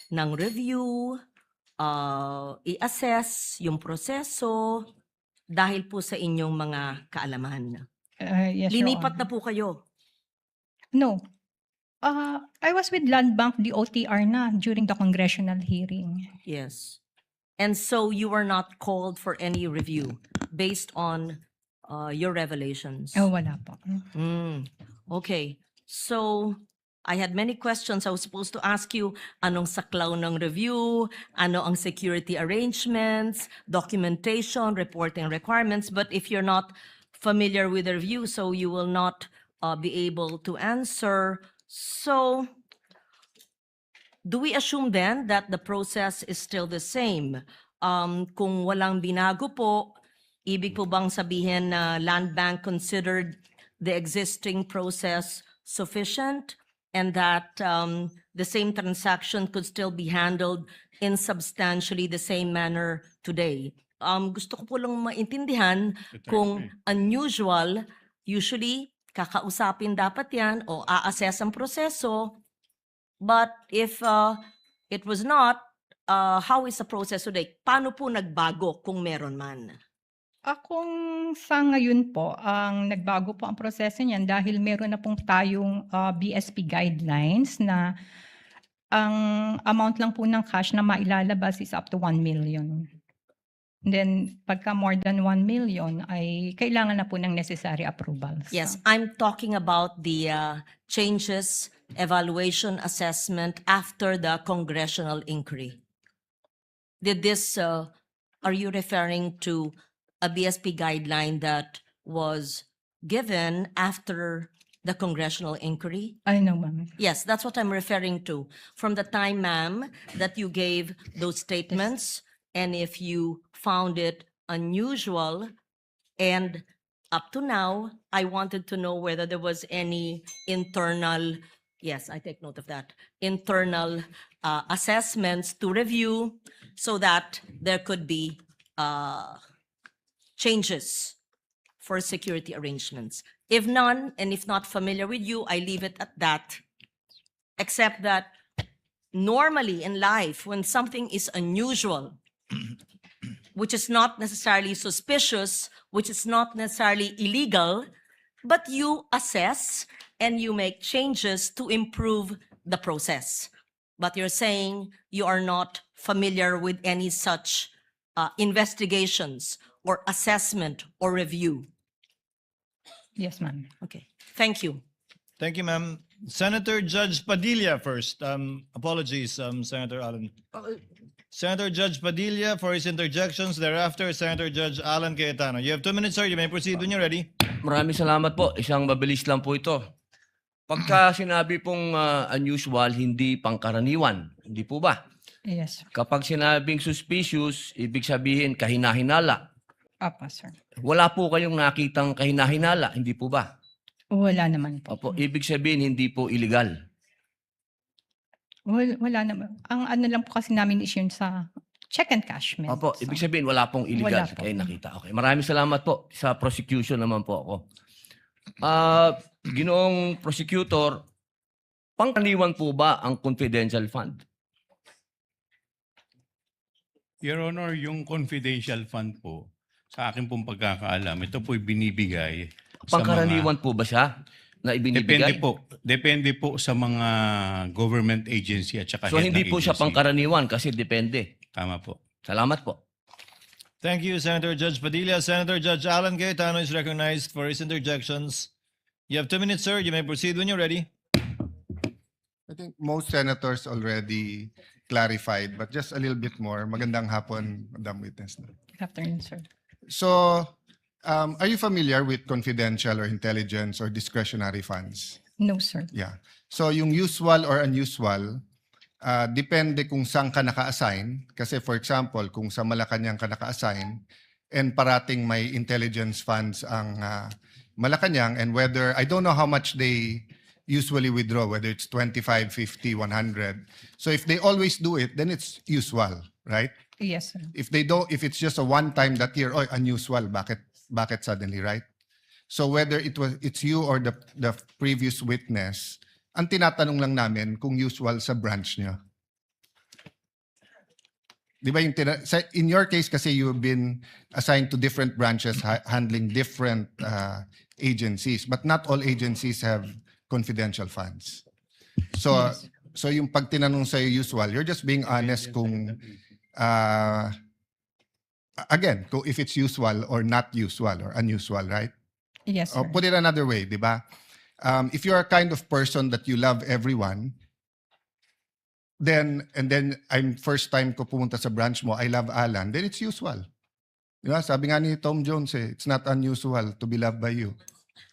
ng review, i-assess yung proseso dahil po sa inyong mga kaalaman. Yes, Your Linipat na Honor. po kayo. No. I was with Land Bank DOTR na during the congressional hearing. Yes. And so you were not called for any review based on your revelations. Oh, wala po. Okay. So I had many questions. I was supposed to ask you, anong saklaw ng review, ano ang security arrangements, documentation, reporting requirements. But if you're not familiar with the review, so you will not be able to answer. So do we assume then that the process is still the same? Kung walang binago po, ibig po bang sabihin na Land Bank considered the existing process sufficient and that the same transaction could still be handled in substantially the same manner today? Gusto ko po lang maintindihan kung unusual, usually kakausapin dapat yan o a-assess ang proseso. But if it was not, how is the process today? Paano po nagbago kung meron man? Kung sa ngayon po, ang nagbago po ang proseso niyan dahil meron na pong tayong BSP guidelines na ang amount lang po ng cash na mailalabas is up to 1 million. And then, pagka more than 1 million, ay kailangan na po ng necessary approvals. Yes, I'm talking about the changes, evaluation, assessment after the congressional inquiry. Did this, are you referring to a BSP guideline that was given after the congressional inquiry? I know, ma'am. Yes, that's what I'm referring to. From the time, ma'am, that you gave those statements, and if you found it unusual, and up to now, I wanted to know whether there was any internal, yes, I take note of that, internal assessments to review so that there could be changes for security arrangements. If none, and if not familiar with you, I leave it at that. Except that normally in life, when something is unusual, which is not necessarily suspicious, which is not necessarily illegal, but you assess and you make changes to improve the process. But you're saying you are not familiar with any such investigations or assessment or review. Yes, ma'am. Okay, thank you. Thank you, ma'am. Senator Judge Padilla first. Apologies, Senator Alan. Senator Judge Padilla for his interjections. Thereafter, Senator Judge Alan Cayetano. You have 2 minutes, sir. You may proceed when you're ready. Maraming salamat po. Isang mabilis lang po ito. Pagka sinabi pong unusual, hindi pangkaraniwan. Hindi po ba? Yes. Kapag sinabing suspicious, ibig sabihin kahinahinala. Apa, sir. Wala po kayong nakitang kahinahinala. Hindi po ba? Wala naman po. Opo, ibig sabihin hindi po illegal. Wala naman. Ang ano lang po kasi namin is yun sa check and cashment. Opo, ibig sabihin wala pong illegal. Wala po. Kayo nakita. Okay. Maraming salamat po. Sa prosecution naman po ako. Ginoong prosecutor, pangkaraniwan po ba ang confidential fund? Your Honor, yung confidential fund po, sa akin pong pagkakaalam, ito po'y binibigay sa Pangkaraniwan po ba siya na ibinibigay? Depende po sa mga government agency at saka So head hindi ng po siya agency. pangkaraniwan kasi depende. Tama po. Salamat po. Thank you, Senator Judge Padilla. Senator Judge Alan Cayetano is recognized for his interjections. You have 2 minutes, sir. You may proceed when you're ready. I think most senators already clarified, but just a little bit more. Magandang hapon, Madam Witness. Good afternoon, sir. So, are you familiar with confidential or intelligence or discretionary funds? No, sir. Yeah. So, yung usual or unusual, depende kung saan ka naka-assign. Kasi for example, kung sa Malacanang ka naka-assign, and parating may intelligence funds ang Malacanang, and whether, I don't know how much they usually withdraw, whether it's 25, 50, 100. So if they always do it, then it's usual, right? Yes, sir. If they don't, if it's just a one time that year, oh, unusual, bakit suddenly, right? So whether it's you or the previous witness, ang tinatanong lang namin kung usual sa branch niyo. Di ba in your case kasi you've been assigned to different branches handling different agencies, but not all agencies have confidential funds. So Yes. so yung pag tinanong sa'yo usual, you're just being honest kung again, kung if it's usual or not usual or unusual, right? Yes, Or sir. put it another way, di ba? If you're a kind of person that you love everyone, then I'm first time ko pumunta sa branch mo, I love Alan, then it's usual. Di ba? Sabi nga ni Tom Jones it's not unusual to be loved by you.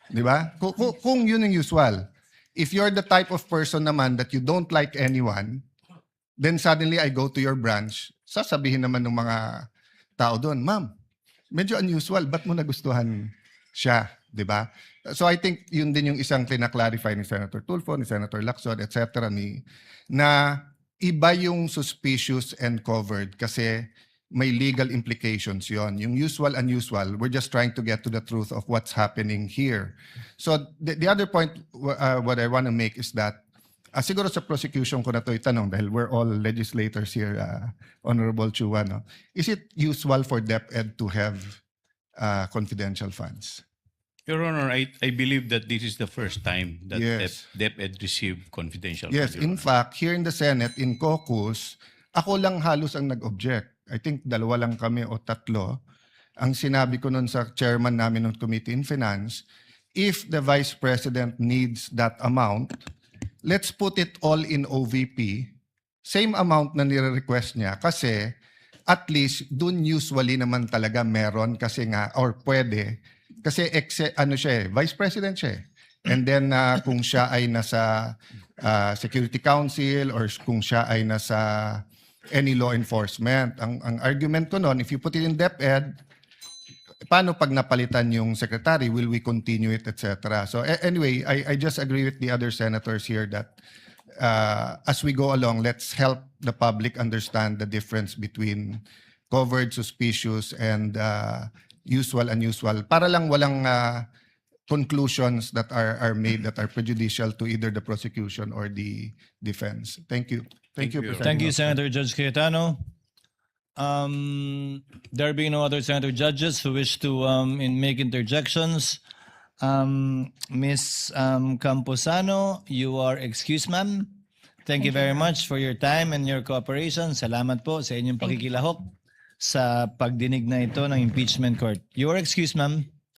Di ba? Kung yun yung usual. If you're the type of person naman that you don't like anyone, then suddenly I go to your branch, sasabihin naman ng mga tao doon, ma'am, medyo unusual, ba't mo nagustuhan siya? Di ba? So I think yun din yung isang clarify ni Senator Tulfo, ni Senator Lacson, etc. Na iba yung suspicious and covered kasi may legal implications yon. Yung usual, unusual, we're just trying to get to the truth of what's happening here. So the other point what I want to make is that siguro sa prosecution ko na to itanong dahil we're all legislators here, Honorable Chua, no? Is it usual for DepEd to have confidential funds? Your Honor, I believe that this is the first time that Yes. DepEd received confidential Yes, funds, Your in Honor. fact, here in the Senate, in caucus, ako lang halos ang nag-object. I think 2 lang kami o 3. Ang sinabi ko nun sa chairman namin ng Committee in Finance, if the Vice President needs that amount, let's put it all in OVP, same amount na nire-request niya kasi at least dun usually naman talaga meron kasi nga or pwede kasi Vice President siya. And then kung siya ay nasa Security Council or kung siya ay nasa any law enforcement, ang argument ko noon, if you put it in DepEd, paano pag napalitan yung secretary? Will we continue it, etc.? So anyway, I just agree with the other senators here that as we go along, let's help the public understand the difference between covered, suspicious, and usual, unusual. Para lang walang conclusions that are made that are prejudicial to either the prosecution or the defense. Thank you. Thank you, Your President Thank you, Lacson. Senator Judge Cayetano. There being no other senator judges who wish to make interjections, Ms. Camposano, you are excused, ma'am. Thank you very much for your time and your cooperation. Salamat po sa inyong pakikilahok sa pagdinig na ito ng impeachment court. You are excused, ma'am.